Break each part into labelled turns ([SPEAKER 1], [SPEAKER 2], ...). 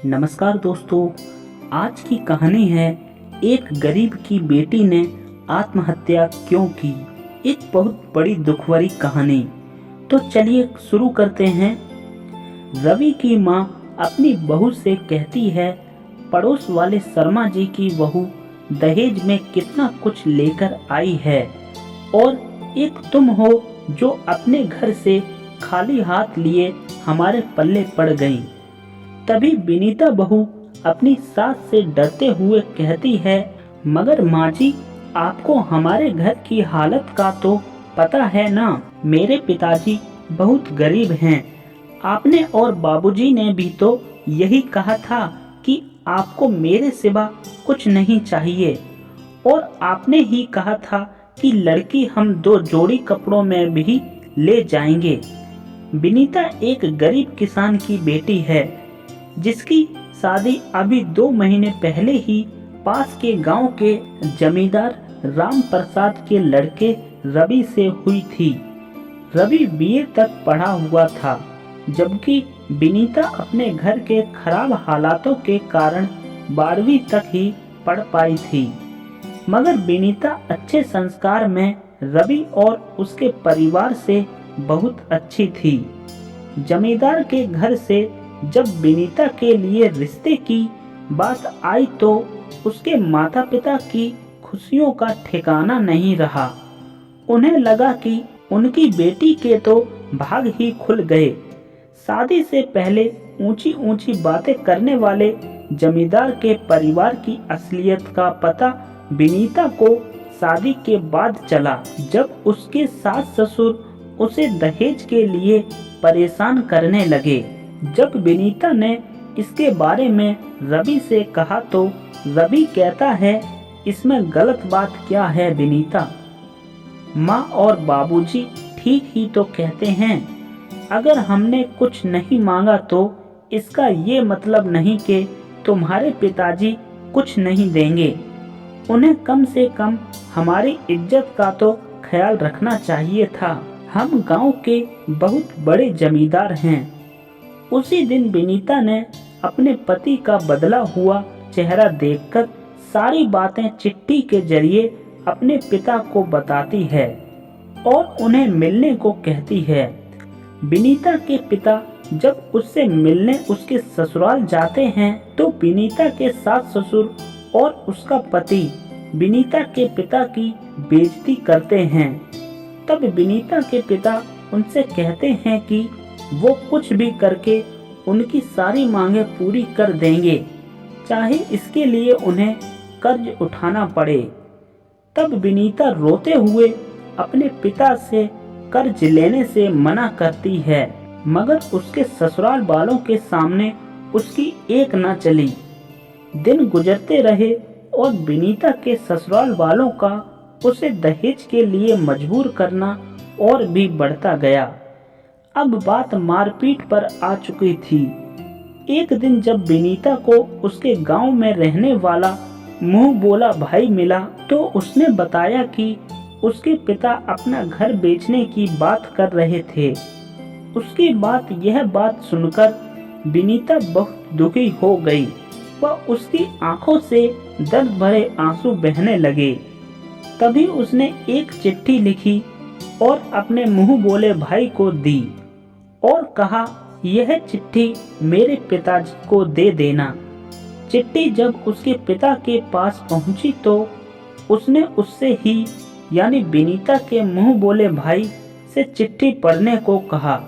[SPEAKER 1] नमस्कार दोस्तों, आज की कहानी है एक गरीब की बेटी ने आत्महत्या क्यों की। एक बहुत बड़ी दुख भरी कहानी। तो चलिए शुरू करते हैं। रवि की माँ अपनी बहू से कहती है, पड़ोस वाले शर्मा जी की बहू दहेज में कितना कुछ लेकर आई है और एक तुम हो जो अपने घर से खाली हाथ लिए हमारे पल्ले पड़ गई। तभी विनीता बहू अपनी सास से डरते हुए कहती है, मगर माँ जी, आपको हमारे घर की हालत का तो पता है ना। मेरे पिताजी बहुत गरीब हैं। आपने और बाबूजी ने भी तो यही कहा था कि आपको मेरे सिवा कुछ नहीं चाहिए, और आपने ही कहा था कि लड़की हम 2 जोड़ी कपड़ों में भी ले जाएंगे। विनीता एक गरीब किसान की बेटी है जिसकी शादी अभी 2 महीने पहले ही पास के गांव के जमींदार राम प्रसाद के लड़के रवि से हुई थी। रवि बीए तक पढ़ा हुआ था, जबकि विनीता अपने घर के खराब हालातों के कारण 12वीं तक ही पढ़ पाई थी। मगर विनीता अच्छे संस्कार में रवि और उसके परिवार से बहुत अच्छी थी। जमींदार के घर से जब विनीता के लिए रिश्ते की बात आई तो उसके माता पिता की खुशियों का ठिकाना नहीं रहा। उन्हें लगा कि उनकी बेटी के तो भाग ही खुल गए। शादी से पहले ऊंची ऊंची बातें करने वाले जमींदार के परिवार की असलियत का पता विनीता को शादी के बाद चला, जब उसके सास ससुर उसे दहेज के लिए परेशान करने लगे। जब विनीता ने इसके बारे में रवि से कहा तो रवि कहता है, इसमें गलत बात क्या है विनीता? माँ और बाबूजी ठीक ही तो कहते हैं। अगर हमने कुछ नहीं मांगा तो इसका ये मतलब नहीं कि तुम्हारे पिताजी कुछ नहीं देंगे। उन्हें कम से कम हमारी इज्जत का तो ख्याल रखना चाहिए था। हम गांव के बहुत बड़े जमींदार हैं। उसी दिन विनीता ने अपने पति का बदला हुआ चेहरा देखकर सारी बातें चिट्ठी के जरिए अपने पिता को बताती है और उन्हें मिलने को कहती है। विनीता के पिता जब उससे मिलने उसके ससुराल जाते हैं तो विनीता के सास ससुर और उसका पति विनीता के पिता की बेइज्जती करते हैं। तब विनीता के पिता उनसे कहते हैं कि वो कुछ भी करके उनकी सारी मांगें पूरी कर देंगे, चाहे इसके लिए उन्हें कर्ज उठाना पड़े। तब विनीता रोते हुए अपने पिता से कर्ज लेने से मना करती है, मगर उसके ससुराल वालों के सामने उसकी एक न चली। दिन गुजरते रहे और विनीता के ससुराल वालों का उसे दहेज के लिए मजबूर करना और भी बढ़ता गया। अब बात मारपीट पर आ चुकी थी। एक दिन जब विनीता को उसके गांव में रहने वाला मुंह बोला भाई मिला तो उसने बताया कि उसके पिता अपना घर बेचने की बात कर रहे थे। उसकी यह बात सुनकर विनीता बहुत दुखी हो गई व उसकी आंखों से दर्द भरे आंसू बहने लगे। तभी उसने एक चिट्ठी लिखी और अपने मुंह बोले भाई को दी और कहा, यह चिट्ठी मेरे पिताजी को दे देना। चिट्ठी जब उसके पिता के पास पहुंची तो उसने उससे ही यानी विनीता के मुंह बोले भाई से चिट्ठी पढ़ने को कहा।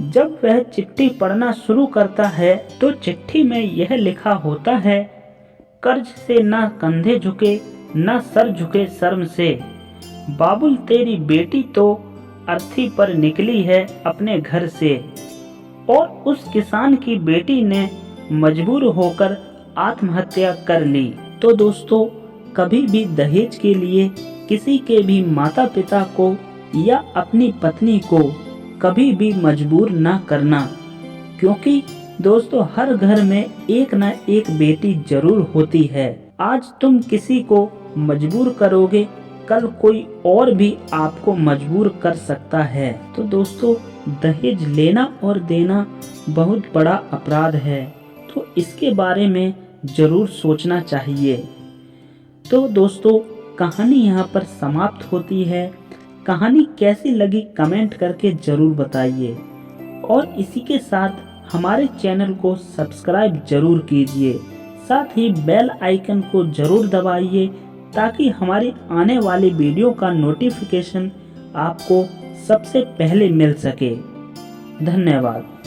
[SPEAKER 1] जब वह चिट्ठी पढ़ना शुरू करता है तो चिट्ठी में यह लिखा होता है, कर्ज से ना कंधे झुके ना सर झुके शर्म से, बाबुल तेरी बेटी तो अर्थी पर निकली है अपने घर से। और उस किसान की बेटी ने मजबूर होकर आत्महत्या कर ली। तो दोस्तों, कभी भी दहेज के लिए किसी के भी माता पिता को या अपनी पत्नी को कभी भी मजबूर ना करना, क्योंकि दोस्तों हर घर में एक ना एक बेटी जरूर होती है। आज तुम किसी को मजबूर करोगे, कल कोई और भी आपको मजबूर कर सकता है। तो दोस्तों, दहेज लेना और देना बहुत बड़ा अपराध है। तो इसके बारे में ज़रूर सोचना चाहिए। तो दोस्तों, कहानी यहाँ पर समाप्त होती है। कहानी कैसी लगी कमेंट करके ज़रूर बताइए और इसी के साथ हमारे चैनल को सब्सक्राइब जरूर कीजिए। साथ ही बेल आइकन को जरूर दबाइए ताकि हमारी आने वाली वीडियो का नोटिफिकेशन आपको सबसे पहले मिल सके। धन्यवाद।